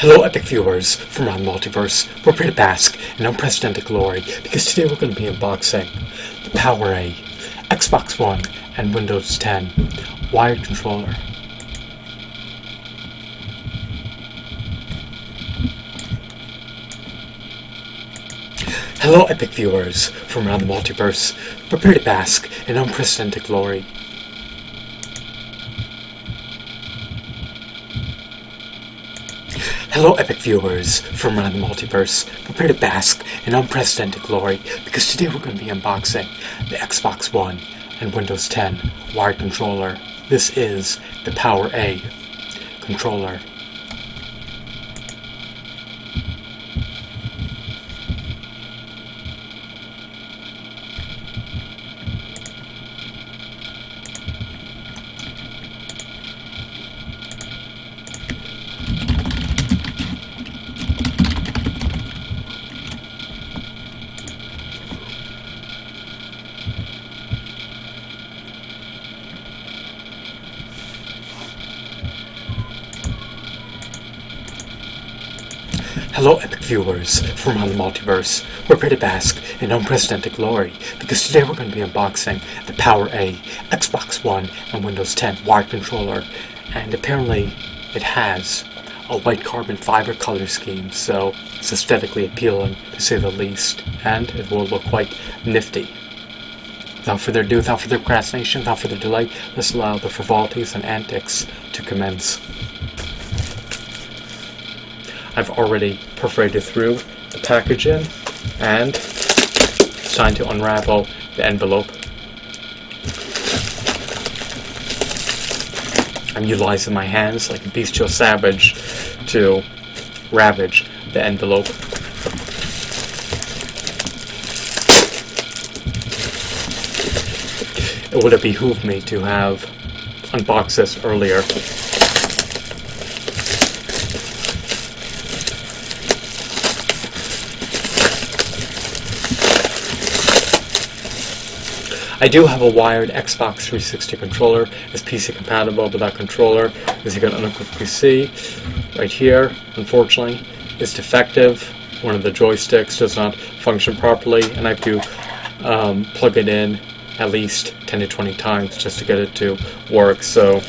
Hello epic viewers from around the multiverse. We're here to bask in unprecedented glory because today we're going to be unboxing the PowerA Xbox One and Windows 10 wired controller. Hello epic viewers from around the multiverse. Prepare to bask in unprecedented glory. Hello epic viewers from around the multiverse. Prepare to bask in unprecedented glory because today we're going to be unboxing the Xbox One and Windows 10 wired controller. This is the PowerA controller. Hello epic viewers from around the multiverse. We're here to bask in unprecedented glory because today we're going to be unboxing the PowerA Xbox One and Windows 10 wired controller, and apparently it has a white carbon fiber color scheme, so it's aesthetically appealing to say the least, and it will look quite nifty. Without further ado, without further procrastination, without further delay, let's allow the frivolities and antics to commence. I've already perforated through the packaging, and it's time to unravel the envelope. I'm utilizing my hands like a bestial savage to ravage the envelope. It would have behooved me to have unboxed this earlier. I do have a wired Xbox 360 controller. It's PC compatible, but that controller, as you can unequivocally see right here, unfortunately, is defective. One of the joysticks does not function properly, and I have to plug it in at least 10 to 20 times just to get it to work. So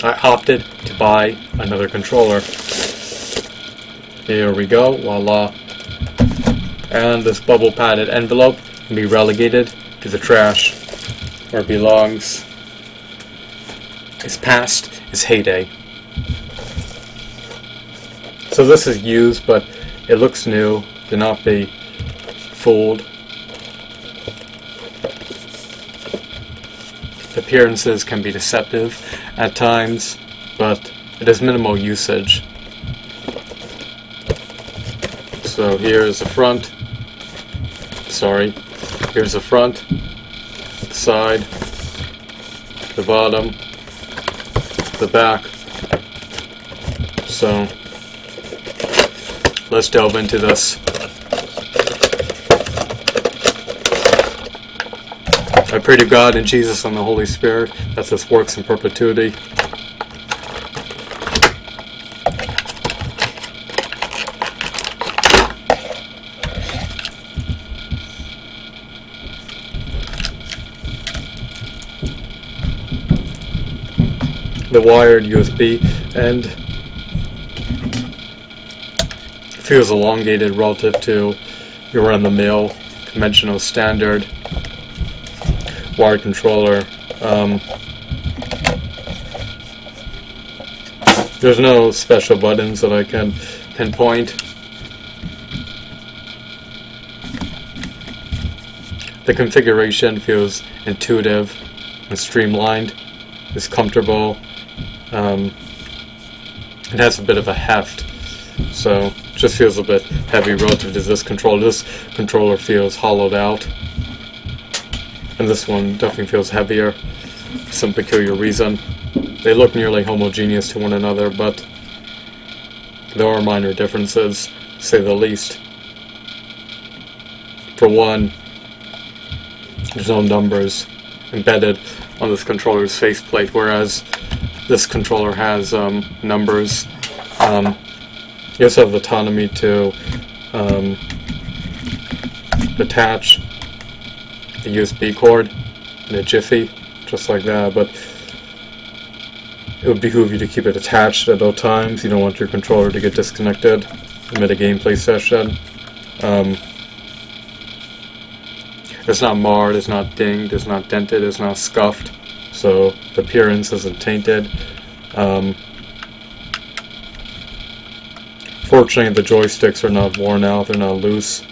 I opted to buy another controller. Here we go, voila. And this bubble padded envelope can be relegated to the trash where it belongs. It's past its heyday. So this is used, but it looks new. Do not be fooled. The appearances can be deceptive at times, but it has minimal usage. So here's the front. Sorry. Here's the front, the side, the bottom, the back. So let's delve into this. I pray to God and Jesus and the Holy Spirit that this works in perpetuity. The wired USB end feels elongated relative to your run-of-the-mill conventional standard wired controller. There's no special buttons that I can pinpoint. The configuration feels intuitive and streamlined. It's comfortable. It has a bit of a heft, so it just feels a bit heavy relative to this controller. This controller feels hollowed out, and this one definitely feels heavier for some peculiar reason. They look nearly homogeneous to one another, but there are minor differences, to say the least. For one, there's no numbers embedded on this controller's faceplate, whereas this controller has numbers. You also have autonomy to attach the USB cord in a jiffy, just like that, but it would behoove you to keep it attached at all times. You don't want your controller to get disconnected mid a gameplay session. It's not marred, it's not dinged, it's not dented, it's not scuffed, so the appearance isn't tainted. Fortunately, the joysticks are not worn out, they're not loose.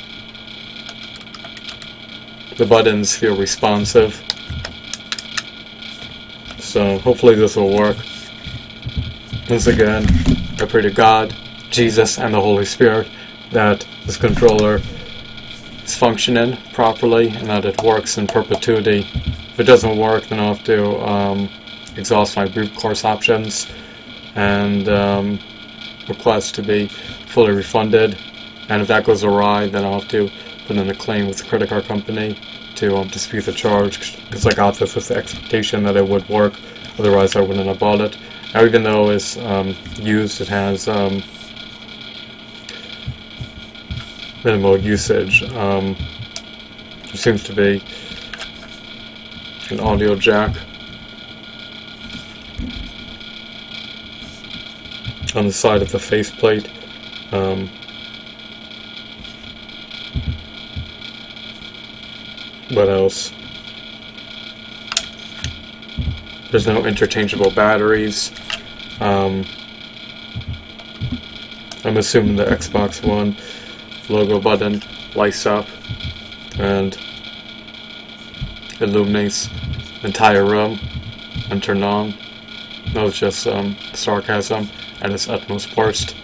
The buttons feel responsive, so hopefully this will work. Once again, I pray to God, Jesus, and the Holy Spirit that this controller is functioning properly and that it works in perpetuity. If it doesn't work, then I'll have to exhaust my brute force options and request to be fully refunded. And if that goes awry, then I'll have to put in a claim with the credit card company to dispute the charge, because I got this with the expectation that it would work, otherwise I wouldn't have bought it. Now, even though it's used, it has minimal usage. There seems to be an audio jack on the side of the faceplate. What else? There's no interchangeable batteries. I'm assuming the Xbox One logo button lights up and illuminates the entire room when turned on. No, it's just sarcasm at its utmost worst.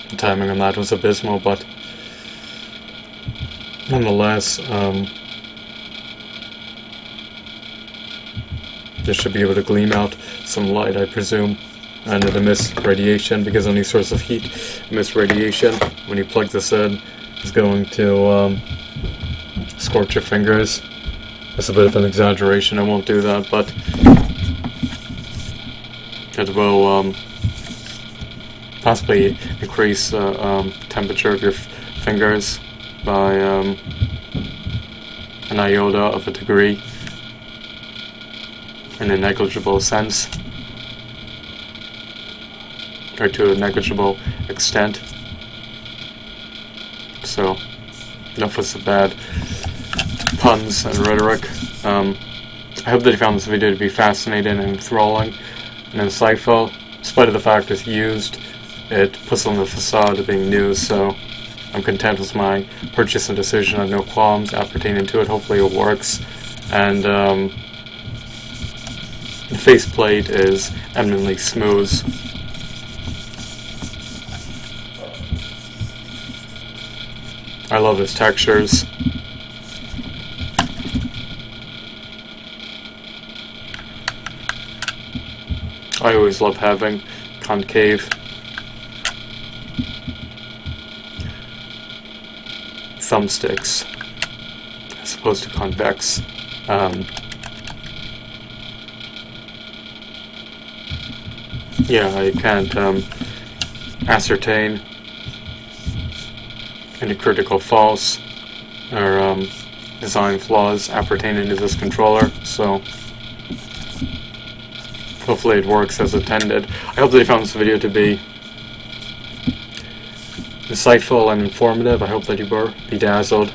The timing on that was abysmal, but nonetheless, this should be able to gleam out some light, I presume, and it emits radiation, because any source of heat emits radiation. When you plug this in, it's going to scorch your fingers. That's a bit of an exaggeration, I won't do that, but it will possibly increase the temperature of your fingers by an iota of a degree, in a negligible sense, or to a negligible extent. So, enough with the bad puns and rhetoric. I hope that you found this video to be fascinating and enthralling and insightful. In spite of the fact it's used, it puts on the facade of being new, so I'm content with my purchase and decision. I have no qualms appertaining to it. Hopefully it works. And the faceplate is eminently smooth. I love its textures. I always love having concave thumbsticks as opposed to convex. Yeah, I can't ascertain any critical faults or design flaws appertaining to this controller, so hopefully it works as intended. I hope that you found this video to be insightful and informative. I hope that you were bedazzled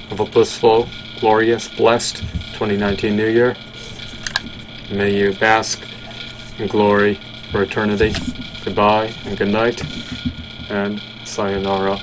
of a blissful, glorious, blessed 2019 New Year. May you bask in glory for eternity. Goodbye and good night, and sayonara.